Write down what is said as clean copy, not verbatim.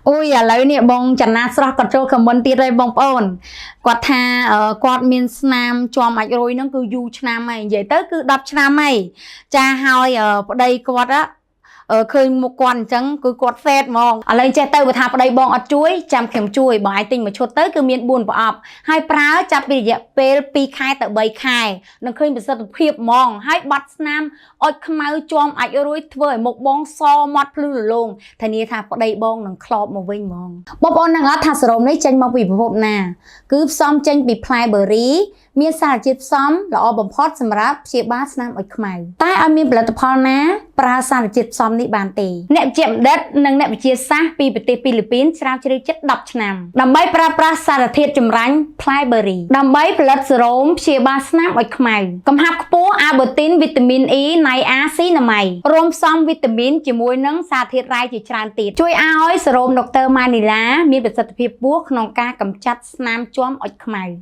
អូយឥឡូវនេះបងចំណាស្រស់គាត់ចូលខមមិនទៀតហើយបងប្អូនគាត់ថាគាត់មានស្នាមជាំអាចរុយហ្នឹងគឺយូរឆ្នាំហើយនិយាយទៅគឺ10ឆ្នាំហើយចាហើយប្តីគាត់ឃើញមុខគាត់អញ្ចឹងគឺគាត់សេតហ្មងឥឡូវចេះទៅបើថាប្តីបងអត់ជួយចាំខ្ញុំជួយបងឯងទិញមួយឈុតទៅគឺមាន4ប្រអប់ហើយប្រើចាប់ពីរយៈពេល2ខែទៅ3ខែនឹងឃើញប្រសិទ្ធភាពហ្មងហើយបាត់ស្នាមអុចខ្មៅជាំអាចរុយធ្វើឲ្យមុខបងសមាត់ភ្លឺរលោងធានាថាប្តីបងនឹងក្លបមកវិញហ្មងបងប្អូននឹងអត់ថាសេរ៉ូមនេះចេញមកពីប្រភពណាគឺផ្សំចេញពីផ្លែបឺរីមានសារជាតិផ្សំល្អបំផុតសម្រាប់ព្យាបាលស្នាមអុចខ្មៅតែឲ្យមានផលិតផលណាប្រើសារជាតិផ្សំនេះបានទេអ្នកវិទ្យាបណ្ឌិតនិងអ្នកវិទ្យាសាស្ត្រពីប្រទេសហ្វីលីពីនស្រាវជ្រាវជិត10ឆ្នាំដើម្បីប្រើប្រាស់សារធាតុចម្រាញ់ផ្លែបឺរីដើម្បីផលិតសេរ៉ូមព្យាបាលស្នាមអុចខ្មៅកំហាប់ខ្ពស់អាប៊ូទីនវីតាមីន E ណៃអាស៊ីណាម៉ៃរួមផ្សំវីតាមីនជាមួយនឹងសារធាតុរ៉ែជាច្រើនទៀតជួយឲ្យសេរ៉ូមដុកទ័រម៉ានីឡាមានប្រសិទ្ធភាពខ្ពស់ក្នុងការកម្ចាត់ស្នាមជាំអុចខ្មៅ